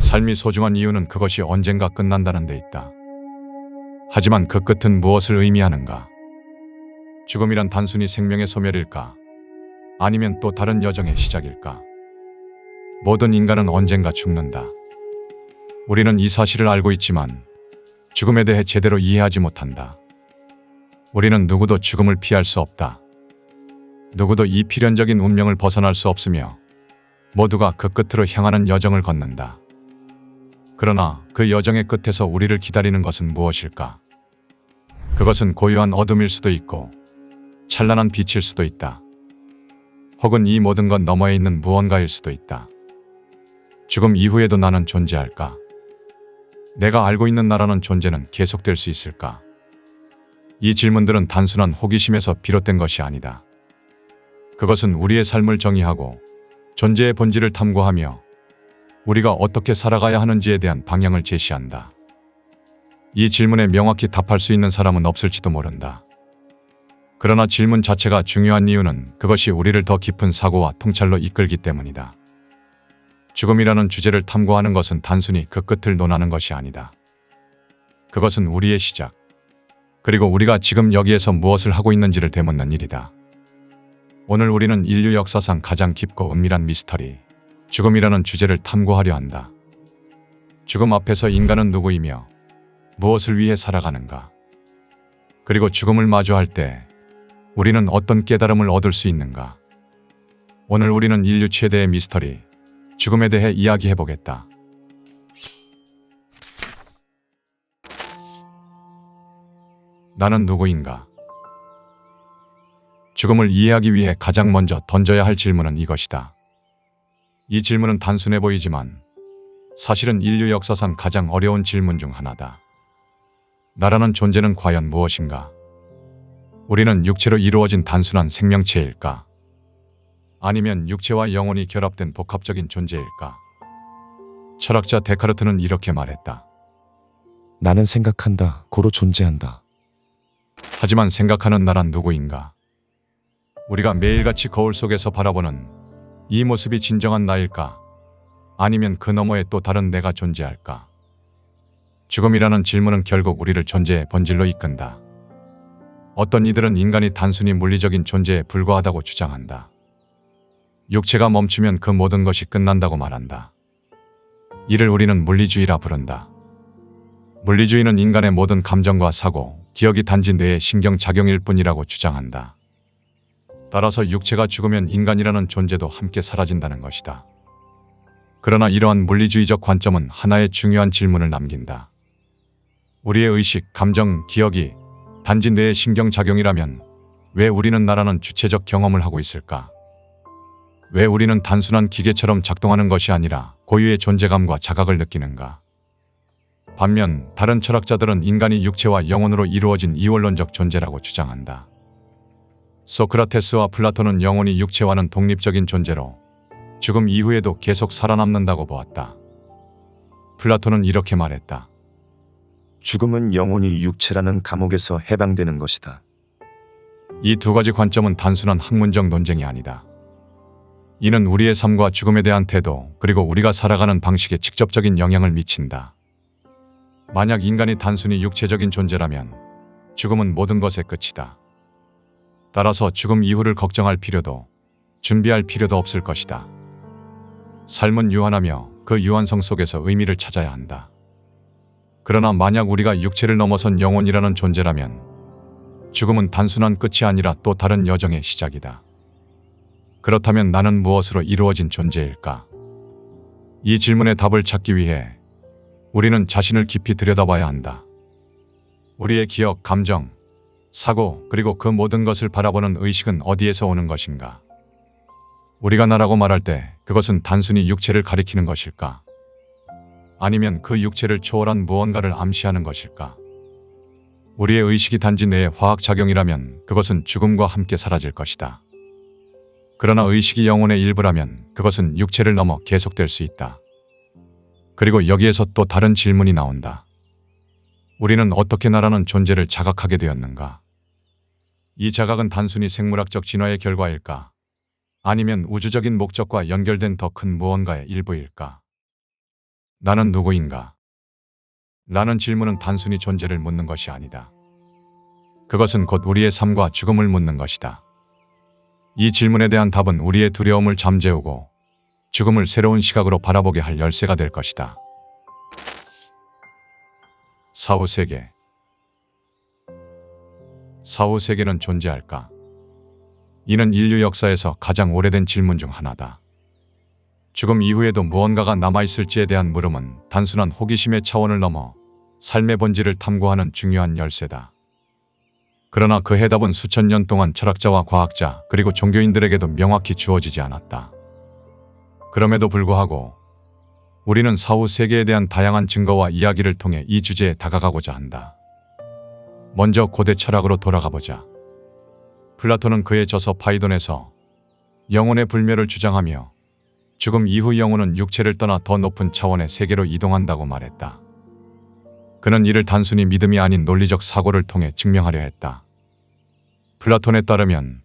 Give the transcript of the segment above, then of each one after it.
삶이 소중한 이유는 그것이 언젠가 끝난다는 데 있다. 하지만 그 끝은 무엇을 의미하는가? 죽음이란 단순히 생명의 소멸일까? 아니면 또 다른 여정의 시작일까? 모든 인간은 언젠가 죽는다. 우리는 이 사실을 알고 있지만 죽음에 대해 제대로 이해하지 못한다. 우리는 누구도 죽음을 피할 수 없다. 누구도 이 필연적인 운명을 벗어날 수 없으며 모두가 그 끝으로 향하는 여정을 걷는다. 그러나 그 여정의 끝에서 우리를 기다리는 것은 무엇일까? 그것은 고요한 어둠일 수도 있고 찬란한 빛일 수도 있다. 혹은 이 모든 것 너머에 있는 무언가일 수도 있다. 죽음 이후에도 나는 존재할까? 내가 알고 있는 나라는 존재는 계속될 수 있을까? 이 질문들은 단순한 호기심에서 비롯된 것이 아니다. 그것은 우리의 삶을 정의하고 존재의 본질을 탐구하며 우리가 어떻게 살아가야 하는지에 대한 방향을 제시한다. 이 질문에 명확히 답할 수 있는 사람은 없을지도 모른다. 그러나 질문 자체가 중요한 이유는 그것이 우리를 더 깊은 사고와 통찰로 이끌기 때문이다. 죽음이라는 주제를 탐구하는 것은 단순히 그 끝을 논하는 것이 아니다. 그것은 우리의 시작, 그리고 우리가 지금 여기에서 무엇을 하고 있는지를 되묻는 일이다. 오늘 우리는 인류 역사상 가장 깊고 은밀한 미스터리, 죽음이라는 주제를 탐구하려 한다. 죽음 앞에서 인간은 누구이며 무엇을 위해 살아가는가? 그리고 죽음을 마주할 때 우리는 어떤 깨달음을 얻을 수 있는가? 오늘 우리는 인류 최대의 미스터리, 죽음에 대해 이야기해보겠다. 나는 누구인가? 죽음을 이해하기 위해 가장 먼저 던져야 할 질문은 이것이다. 이 질문은 단순해 보이지만 사실은 인류 역사상 가장 어려운 질문 중 하나다. 나라는 존재는 과연 무엇인가? 우리는 육체로 이루어진 단순한 생명체일까? 아니면 육체와 영혼이 결합된 복합적인 존재일까? 철학자 데카르트는 이렇게 말했다. 나는 생각한다. 고로 존재한다. 하지만 생각하는 나란 누구인가? 우리가 매일같이 거울 속에서 바라보는 이 모습이 진정한 나일까? 아니면 그 너머에 또 다른 내가 존재할까? 죽음이라는 질문은 결국 우리를 존재의 본질로 이끈다. 어떤 이들은 인간이 단순히 물리적인 존재에 불과하다고 주장한다. 육체가 멈추면 그 모든 것이 끝난다고 말한다. 이를 우리는 물리주의라 부른다. 물리주의는 인간의 모든 감정과 사고, 기억이 단지 뇌의 신경작용일 뿐이라고 주장한다. 따라서 육체가 죽으면 인간이라는 존재도 함께 사라진다는 것이다. 그러나 이러한 물리주의적 관점은 하나의 중요한 질문을 남긴다. 우리의 의식, 감정, 기억이 단지 뇌의 신경작용이라면 왜 우리는 나라는 주체적 경험을 하고 있을까? 왜 우리는 단순한 기계처럼 작동하는 것이 아니라 고유의 존재감과 자각을 느끼는가? 반면 다른 철학자들은 인간이 육체와 영혼으로 이루어진 이원론적 존재라고 주장한다. 소크라테스와 플라톤은 영혼이 육체와는 독립적인 존재로 죽음 이후에도 계속 살아남는다고 보았다. 플라톤은 이렇게 말했다. 죽음은 영혼이 육체라는 감옥에서 해방되는 것이다. 이 두 가지 관점은 단순한 학문적 논쟁이 아니다. 이는 우리의 삶과 죽음에 대한 태도, 그리고 우리가 살아가는 방식에 직접적인 영향을 미친다. 만약 인간이 단순히 육체적인 존재라면 죽음은 모든 것의 끝이다. 따라서 죽음 이후를 걱정할 필요도, 준비할 필요도 없을 것이다. 삶은 유한하며 그 유한성 속에서 의미를 찾아야 한다. 그러나 만약 우리가 육체를 넘어선 영혼이라는 존재라면 죽음은 단순한 끝이 아니라 또 다른 여정의 시작이다. 그렇다면 나는 무엇으로 이루어진 존재일까? 이 질문의 답을 찾기 위해 우리는 자신을 깊이 들여다봐야 한다. 우리의 기억, 감정, 사고, 그리고 그 모든 것을 바라보는 의식은 어디에서 오는 것인가? 우리가 나라고 말할 때 그것은 단순히 육체를 가리키는 것일까? 아니면 그 육체를 초월한 무언가를 암시하는 것일까? 우리의 의식이 단지 뇌의 화학작용이라면 그것은 죽음과 함께 사라질 것이다. 그러나 의식이 영혼의 일부라면 그것은 육체를 넘어 계속될 수 있다. 그리고 여기에서 또 다른 질문이 나온다. 우리는 어떻게 나라는 존재를 자각하게 되었는가? 이 자각은 단순히 생물학적 진화의 결과일까? 아니면 우주적인 목적과 연결된 더 큰 무언가의 일부일까? 나는 누구인가? 라는 질문은 단순히 존재를 묻는 것이 아니다. 그것은 곧 우리의 삶과 죽음을 묻는 것이다. 이 질문에 대한 답은 우리의 두려움을 잠재우고 죽음을 새로운 시각으로 바라보게 할 열쇠가 될 것이다. 사후세계. 사후세계는 존재할까? 이는 인류 역사에서 가장 오래된 질문 중 하나다. 죽음 이후에도 무언가가 남아있을지에 대한 물음은 단순한 호기심의 차원을 넘어 삶의 본질을 탐구하는 중요한 열쇠다. 그러나 그 해답은 수천 년 동안 철학자와 과학자 그리고 종교인들에게도 명확히 주어지지 않았다. 그럼에도 불구하고 우리는 사후 세계에 대한 다양한 증거와 이야기를 통해 이 주제에 다가가고자 한다. 먼저 고대 철학으로 돌아가 보자. 플라톤은 그의 저서 파이돈에서 영혼의 불멸을 주장하며 죽음 이후 영혼은 육체를 떠나 더 높은 차원의 세계로 이동한다고 말했다. 그는 이를 단순히 믿음이 아닌 논리적 사고를 통해 증명하려 했다. 플라톤에 따르면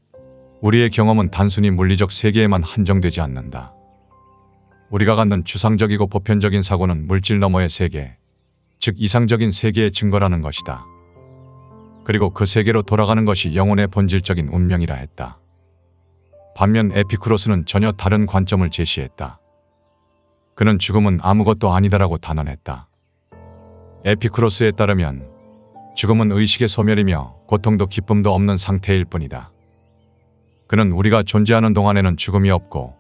우리의 경험은 단순히 물리적 세계에만 한정되지 않는다. 우리가 갖는 추상적이고 보편적인 사고는 물질 너머의 세계, 즉 이상적인 세계의 증거라는 것이다. 그리고 그 세계로 돌아가는 것이 영혼의 본질적인 운명이라 했다. 반면 에피쿠로스는 전혀 다른 관점을 제시했다. 그는 죽음은 아무것도 아니다라고 단언했다. 에피쿠로스에 따르면 죽음은 의식의 소멸이며 고통도 기쁨도 없는 상태일 뿐이다. 그는 우리가 존재하는 동안에는 죽음이 없고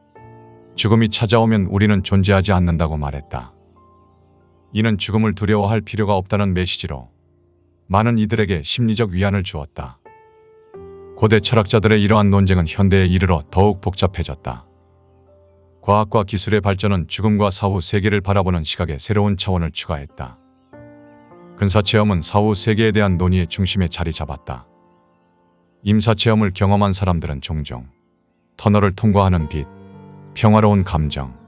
죽음이 찾아오면 우리는 존재하지 않는다고 말했다. 이는 죽음을 두려워할 필요가 없다는 메시지로 많은 이들에게 심리적 위안을 주었다. 고대 철학자들의 이러한 논쟁은 현대에 이르러 더욱 복잡해졌다. 과학과 기술의 발전은 죽음과 사후 세계를 바라보는 시각에 새로운 차원을 추가했다. 근사체험은 사후 세계에 대한 논의의 중심에 자리 잡았다. 임사체험을 경험한 사람들은 종종 터널을 통과하는 빛, 평화로운 감정,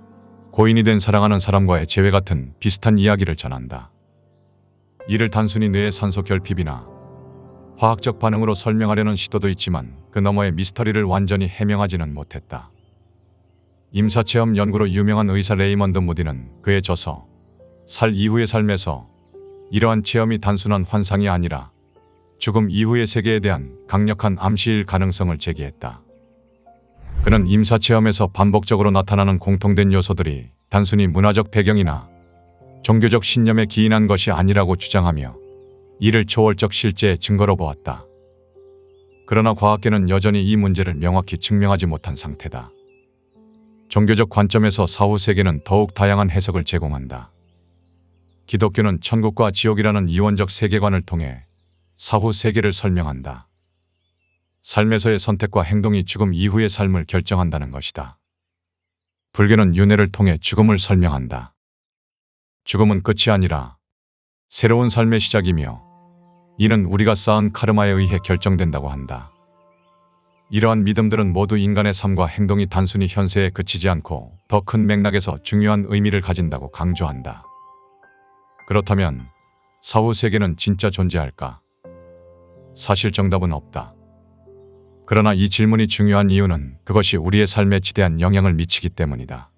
고인이 된 사랑하는 사람과의 재회 같은 비슷한 이야기를 전한다. 이를 단순히 뇌의 산소 결핍이나 화학적 반응으로 설명하려는 시도도 있지만 그 너머의 미스터리를 완전히 해명하지는 못했다. 임사체험 연구로 유명한 의사 레이먼드 무디는 그의 저서 살 이후의 삶에서 이러한 체험이 단순한 환상이 아니라 죽음 이후의 세계에 대한 강력한 암시일 가능성을 제기했다. 그는 임사체험에서 반복적으로 나타나는 공통된 요소들이 단순히 문화적 배경이나 종교적 신념에 기인한 것이 아니라고 주장하며 이를 초월적 실제의 증거로 보았다. 그러나 과학계는 여전히 이 문제를 명확히 증명하지 못한 상태다. 종교적 관점에서 사후 세계는 더욱 다양한 해석을 제공한다. 기독교는 천국과 지옥이라는 이원적 세계관을 통해 사후 세계를 설명한다. 삶에서의 선택과 행동이 죽음 이후의 삶을 결정한다는 것이다. 불교는 윤회를 통해 죽음을 설명한다. 죽음은 끝이 아니라 새로운 삶의 시작이며 이는 우리가 쌓은 카르마에 의해 결정된다고 한다. 이러한 믿음들은 모두 인간의 삶과 행동이 단순히 현세에 그치지 않고 더 큰 맥락에서 중요한 의미를 가진다고 강조한다. 그렇다면 사후 세계는 진짜 존재할까? 사실 정답은 없다. 그러나 이 질문이 중요한 이유는 그것이 우리의 삶에 지대한 영향을 미치기 때문이다.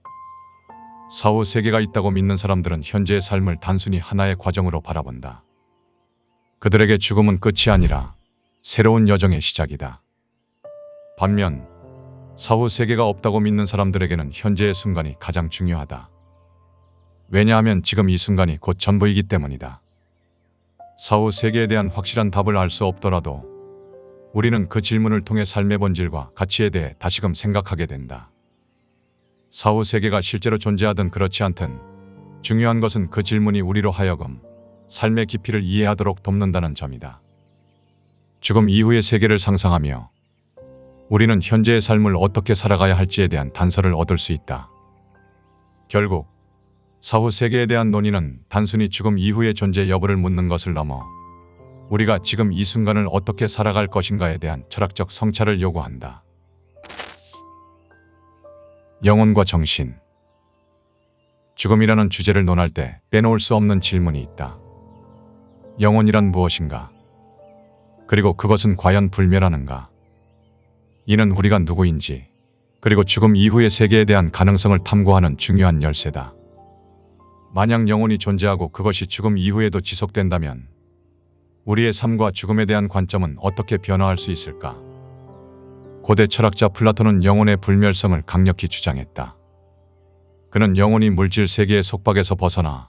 사후 세계가 있다고 믿는 사람들은 현재의 삶을 단순히 하나의 과정으로 바라본다. 그들에게 죽음은 끝이 아니라 새로운 여정의 시작이다. 반면 사후 세계가 없다고 믿는 사람들에게는 현재의 순간이 가장 중요하다. 왜냐하면 지금 이 순간이 곧 전부이기 때문이다. 사후 세계에 대한 확실한 답을 알 수 없더라도 우리는 그 질문을 통해 삶의 본질과 가치에 대해 다시금 생각하게 된다. 사후 세계가 실제로 존재하든 그렇지 않든 중요한 것은 그 질문이 우리로 하여금 삶의 깊이를 이해하도록 돕는다는 점이다. 죽음 이후의 세계를 상상하며 우리는 현재의 삶을 어떻게 살아가야 할지에 대한 단서를 얻을 수 있다. 결국 사후 세계에 대한 논의는 단순히 죽음 이후의 존재 여부를 묻는 것을 넘어 우리가 지금 이 순간을 어떻게 살아갈 것인가에 대한 철학적 성찰을 요구한다. 영혼과 정신. 죽음이라는 주제를 논할 때 빼놓을 수 없는 질문이 있다. 영혼이란 무엇인가? 그리고 그것은 과연 불멸하는가? 이는 우리가 누구인지, 그리고 죽음 이후의 세계에 대한 가능성을 탐구하는 중요한 열쇠다. 만약 영혼이 존재하고 그것이 죽음 이후에도 지속된다면 우리의 삶과 죽음에 대한 관점은 어떻게 변화할 수 있을까? 고대 철학자 플라톤은 영혼의 불멸성을 강력히 주장했다. 그는 영혼이 물질 세계의 속박에서 벗어나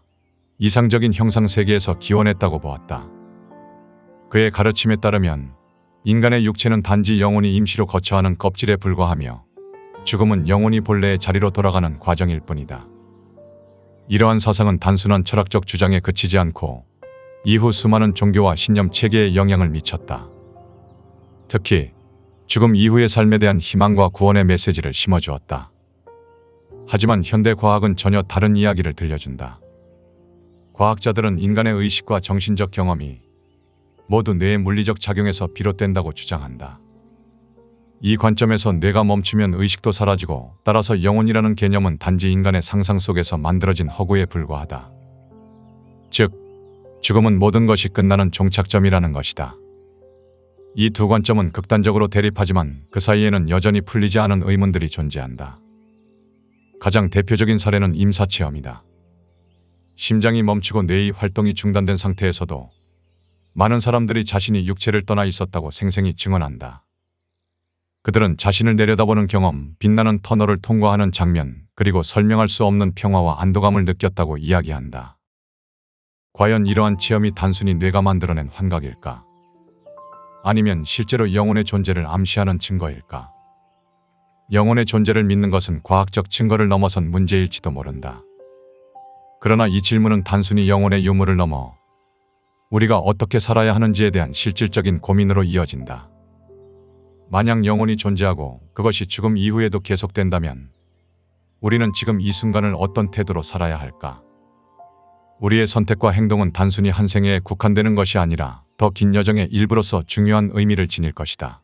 이상적인 형상 세계에서 기원했다고 보았다. 그의 가르침에 따르면 인간의 육체는 단지 영혼이 임시로 거처하는 껍질에 불과하며 죽음은 영혼이 본래의 자리로 돌아가는 과정일 뿐이다. 이러한 사상은 단순한 철학적 주장에 그치지 않고 이후 수많은 종교와 신념 체계에 영향을 미쳤다. 특히 죽음 이후의 삶에 대한 희망과 구원의 메시지를 심어주었다. 하지만 현대 과학은 전혀 다른 이야기를 들려준다. 과학자들은 인간의 의식과 정신적 경험이 모두 뇌의 물리적 작용에서 비롯된다고 주장한다. 이 관점에서 뇌가 멈추면 의식도 사라지고 따라서 영혼이라는 개념은 단지 인간의 상상 속에서 만들어진 허구에 불과하다. 즉, 죽음은 모든 것이 끝나는 종착점이라는 것이다. 이 두 관점은 극단적으로 대립하지만 그 사이에는 여전히 풀리지 않은 의문들이 존재한다. 가장 대표적인 사례는 임사체험이다. 심장이 멈추고 뇌의 활동이 중단된 상태에서도 많은 사람들이 자신이 육체를 떠나 있었다고 생생히 증언한다. 그들은 자신을 내려다보는 경험, 빛나는 터널을 통과하는 장면, 그리고 설명할 수 없는 평화와 안도감을 느꼈다고 이야기한다. 과연 이러한 체험이 단순히 뇌가 만들어낸 환각일까? 아니면 실제로 영혼의 존재를 암시하는 증거일까? 영혼의 존재를 믿는 것은 과학적 증거를 넘어선 문제일지도 모른다. 그러나 이 질문은 단순히 영혼의 유무를 넘어 우리가 어떻게 살아야 하는지에 대한 실질적인 고민으로 이어진다. 만약 영혼이 존재하고 그것이 죽음 이후에도 계속된다면 우리는 지금 이 순간을 어떤 태도로 살아야 할까? 우리의 선택과 행동은 단순히 한 생애에 국한되는 것이 아니라 더 긴 여정의 일부로서 중요한 의미를 지닐 것이다.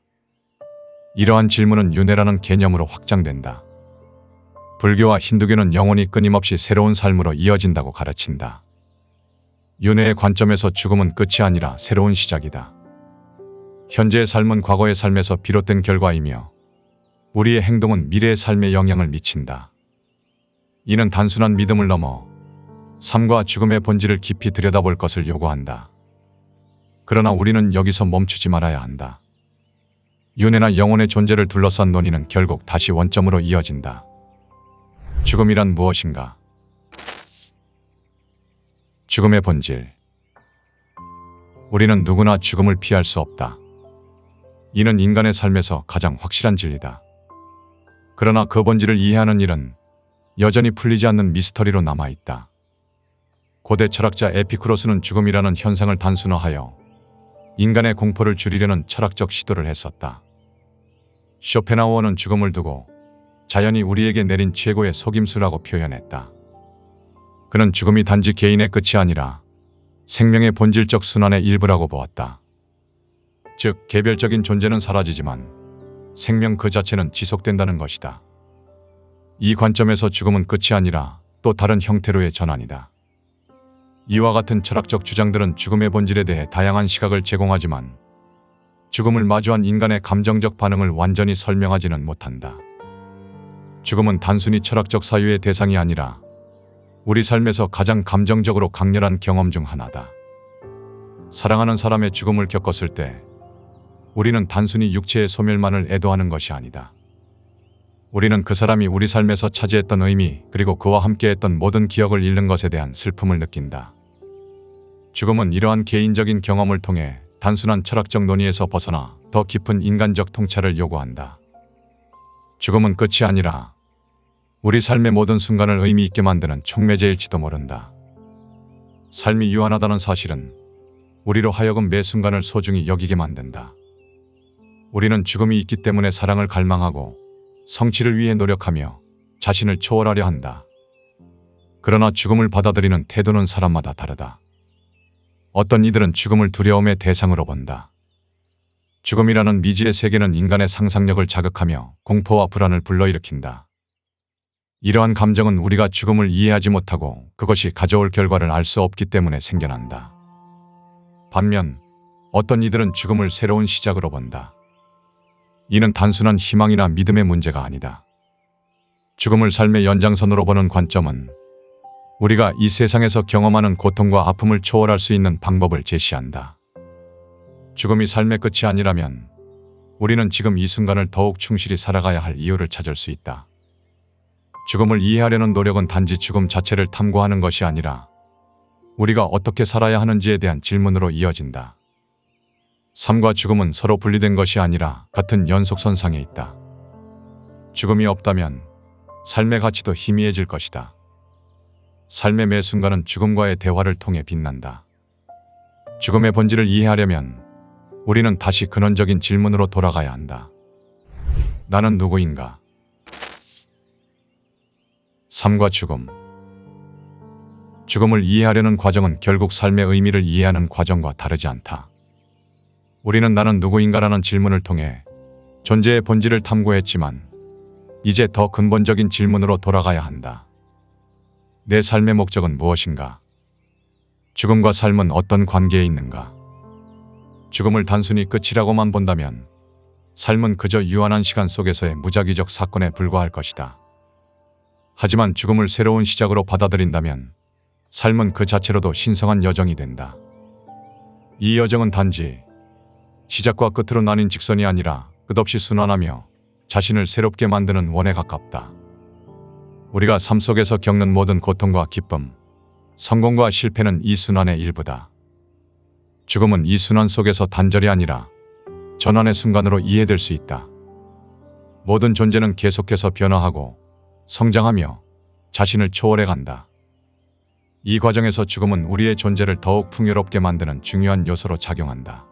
이러한 질문은 윤회라는 개념으로 확장된다. 불교와 힌두교는 영혼이 끊임없이 새로운 삶으로 이어진다고 가르친다. 윤회의 관점에서 죽음은 끝이 아니라 새로운 시작이다. 현재의 삶은 과거의 삶에서 비롯된 결과이며 우리의 행동은 미래의 삶에 영향을 미친다. 이는 단순한 믿음을 넘어 삶과 죽음의 본질을 깊이 들여다볼 것을 요구한다. 그러나 우리는 여기서 멈추지 말아야 한다. 윤회나 영혼의 존재를 둘러싼 논의는 결국 다시 원점으로 이어진다. 죽음이란 무엇인가? 죽음의 본질. 우리는 누구나 죽음을 피할 수 없다. 이는 인간의 삶에서 가장 확실한 진리다. 그러나 그 본질을 이해하는 일은 여전히 풀리지 않는 미스터리로 남아있다. 고대 철학자 에피쿠로스는 죽음이라는 현상을 단순화하여 인간의 공포를 줄이려는 철학적 시도를 했었다. 쇼펜하우어는 죽음을 두고 자연이 우리에게 내린 최고의 속임수라고 표현했다. 그는 죽음이 단지 개인의 끝이 아니라 생명의 본질적 순환의 일부라고 보았다. 즉, 개별적인 존재는 사라지지만 생명 그 자체는 지속된다는 것이다. 이 관점에서 죽음은 끝이 아니라 또 다른 형태로의 전환이다. 이와 같은 철학적 주장들은 죽음의 본질에 대해 다양한 시각을 제공하지만 죽음을 마주한 인간의 감정적 반응을 완전히 설명하지는 못한다. 죽음은 단순히 철학적 사유의 대상이 아니라 우리 삶에서 가장 감정적으로 강렬한 경험 중 하나다. 사랑하는 사람의 죽음을 겪었을 때 우리는 단순히 육체의 소멸만을 애도하는 것이 아니다. 우리는 그 사람이 우리 삶에서 차지했던 의미, 그리고 그와 함께했던 모든 기억을 잃는 것에 대한 슬픔을 느낀다. 죽음은 이러한 개인적인 경험을 통해 단순한 철학적 논의에서 벗어나 더 깊은 인간적 통찰을 요구한다. 죽음은 끝이 아니라 우리 삶의 모든 순간을 의미 있게 만드는 촉매제일지도 모른다. 삶이 유한하다는 사실은 우리로 하여금 매 순간을 소중히 여기게 만든다. 우리는 죽음이 있기 때문에 사랑을 갈망하고 성취를 위해 노력하며 자신을 초월하려 한다. 그러나 죽음을 받아들이는 태도는 사람마다 다르다. 어떤 이들은 죽음을 두려움의 대상으로 본다. 죽음이라는 미지의 세계는 인간의 상상력을 자극하며 공포와 불안을 불러일으킨다. 이러한 감정은 우리가 죽음을 이해하지 못하고 그것이 가져올 결과를 알 수 없기 때문에 생겨난다. 반면 어떤 이들은 죽음을 새로운 시작으로 본다. 이는 단순한 희망이나 믿음의 문제가 아니다. 죽음을 삶의 연장선으로 보는 관점은 우리가 이 세상에서 경험하는 고통과 아픔을 초월할 수 있는 방법을 제시한다. 죽음이 삶의 끝이 아니라면 우리는 지금 이 순간을 더욱 충실히 살아가야 할 이유를 찾을 수 있다. 죽음을 이해하려는 노력은 단지 죽음 자체를 탐구하는 것이 아니라 우리가 어떻게 살아야 하는지에 대한 질문으로 이어진다. 삶과 죽음은 서로 분리된 것이 아니라 같은 연속선상에 있다. 죽음이 없다면 삶의 가치도 희미해질 것이다. 삶의 매 순간은 죽음과의 대화를 통해 빛난다. 죽음의 본질을 이해하려면 우리는 다시 근원적인 질문으로 돌아가야 한다. 나는 누구인가? 삶과 죽음. 죽음을 이해하려는 과정은 결국 삶의 의미를 이해하는 과정과 다르지 않다. 우리는 나는 누구인가라는 질문을 통해 존재의 본질을 탐구했지만 이제 더 근본적인 질문으로 돌아가야 한다. 내 삶의 목적은 무엇인가? 죽음과 삶은 어떤 관계에 있는가? 죽음을 단순히 끝이라고만 본다면 삶은 그저 유한한 시간 속에서의 무작위적 사건에 불과할 것이다. 하지만 죽음을 새로운 시작으로 받아들인다면 삶은 그 자체로도 신성한 여정이 된다. 이 여정은 단지 시작과 끝으로 나뉜 직선이 아니라 끝없이 순환하며 자신을 새롭게 만드는 원에 가깝다. 우리가 삶 속에서 겪는 모든 고통과 기쁨, 성공과 실패는 이 순환의 일부다. 죽음은 이 순환 속에서 단절이 아니라 전환의 순간으로 이해될 수 있다. 모든 존재는 계속해서 변화하고 성장하며 자신을 초월해 간다. 이 과정에서 죽음은 우리의 존재를 더욱 풍요롭게 만드는 중요한 요소로 작용한다.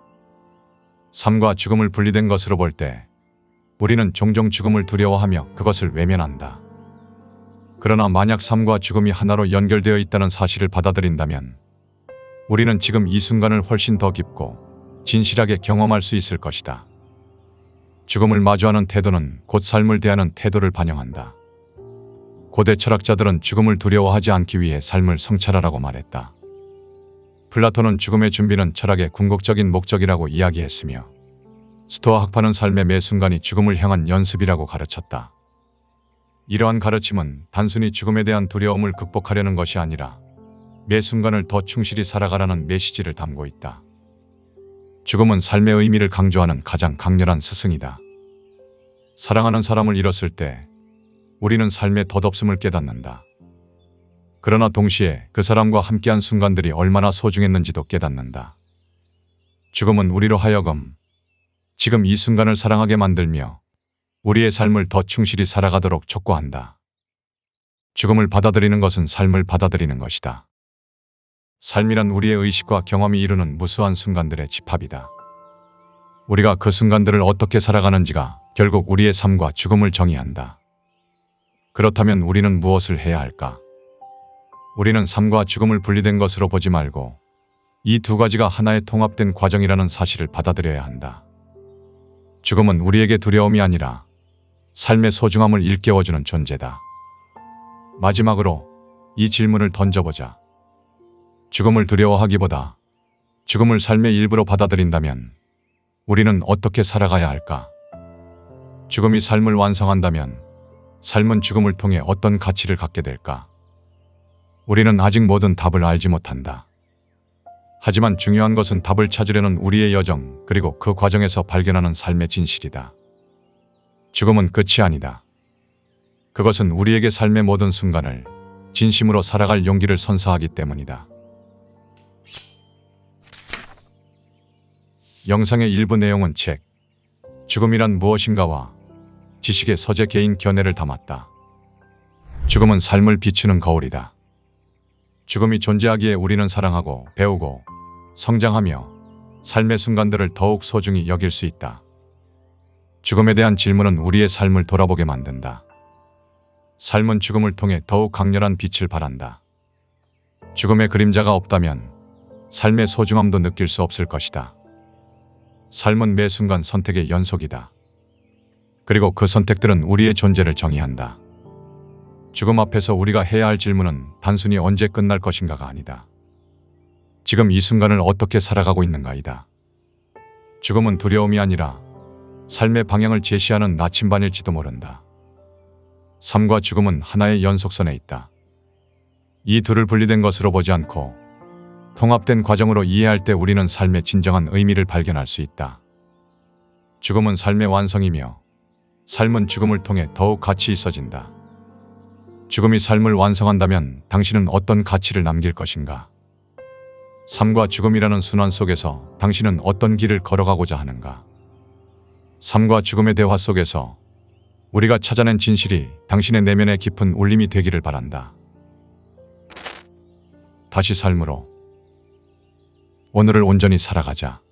삶과 죽음을 분리된 것으로 볼 때 우리는 종종 죽음을 두려워하며 그것을 외면한다. 그러나 만약 삶과 죽음이 하나로 연결되어 있다는 사실을 받아들인다면 우리는 지금 이 순간을 훨씬 더 깊고 진실하게 경험할 수 있을 것이다. 죽음을 마주하는 태도는 곧 삶을 대하는 태도를 반영한다. 고대 철학자들은 죽음을 두려워하지 않기 위해 삶을 성찰하라고 말했다. 플라톤은 죽음의 준비는 철학의 궁극적인 목적이라고 이야기했으며 스토아 학파는 삶의 매 순간이 죽음을 향한 연습이라고 가르쳤다. 이러한 가르침은 단순히 죽음에 대한 두려움을 극복하려는 것이 아니라 매 순간을 더 충실히 살아가라는 메시지를 담고 있다. 죽음은 삶의 의미를 강조하는 가장 강렬한 스승이다. 사랑하는 사람을 잃었을 때 우리는 삶의 덧없음을 깨닫는다. 그러나 동시에 그 사람과 함께한 순간들이 얼마나 소중했는지도 깨닫는다. 죽음은 우리로 하여금 지금 이 순간을 사랑하게 만들며 우리의 삶을 더 충실히 살아가도록 촉구한다. 죽음을 받아들이는 것은 삶을 받아들이는 것이다. 삶이란 우리의 의식과 경험이 이루는 무수한 순간들의 집합이다. 우리가 그 순간들을 어떻게 살아가는지가 결국 우리의 삶과 죽음을 정의한다. 그렇다면 우리는 무엇을 해야 할까? 우리는 삶과 죽음을 분리된 것으로 보지 말고 이 두 가지가 하나의 통합된 과정이라는 사실을 받아들여야 한다. 죽음은 우리에게 두려움이 아니라 삶의 소중함을 일깨워주는 존재다. 마지막으로 이 질문을 던져보자. 죽음을 두려워하기보다 죽음을 삶의 일부로 받아들인다면 우리는 어떻게 살아가야 할까? 죽음이 삶을 완성한다면 삶은 죽음을 통해 어떤 가치를 갖게 될까? 우리는 아직 모든 답을 알지 못한다. 하지만 중요한 것은 답을 찾으려는 우리의 여정, 그리고 그 과정에서 발견하는 삶의 진실이다. 죽음은 끝이 아니다. 그것은 우리에게 삶의 모든 순간을 진심으로 살아갈 용기를 선사하기 때문이다. 영상의 일부 내용은 책 죽음이란 무엇인가와 지식의 서재 개인 견해를 담았다. 죽음은 삶을 비추는 거울이다. 죽음이 존재하기에 우리는 사랑하고 배우고 성장하며 삶의 순간들을 더욱 소중히 여길 수 있다. 죽음에 대한 질문은 우리의 삶을 돌아보게 만든다. 삶은 죽음을 통해 더욱 강렬한 빛을 발한다. 죽음의 그림자가 없다면 삶의 소중함도 느낄 수 없을 것이다. 삶은 매 순간 선택의 연속이다. 그리고 그 선택들은 우리의 존재를 정의한다. 죽음 앞에서 우리가 해야 할 질문은 단순히 언제 끝날 것인가가 아니다. 지금 이 순간을 어떻게 살아가고 있는가이다. 죽음은 두려움이 아니라 삶의 방향을 제시하는 나침반일지도 모른다. 삶과 죽음은 하나의 연속선에 있다. 이 둘을 분리된 것으로 보지 않고 통합된 과정으로 이해할 때 우리는 삶의 진정한 의미를 발견할 수 있다. 죽음은 삶의 완성이며 삶은 죽음을 통해 더욱 가치 있어진다. 죽음이 삶을 완성한다면 당신은 어떤 가치를 남길 것인가? 삶과 죽음이라는 순환 속에서 당신은 어떤 길을 걸어가고자 하는가? 삶과 죽음의 대화 속에서 우리가 찾아낸 진실이 당신의 내면의 깊은 울림이 되기를 바란다. 다시 삶으로 오늘을 온전히 살아가자.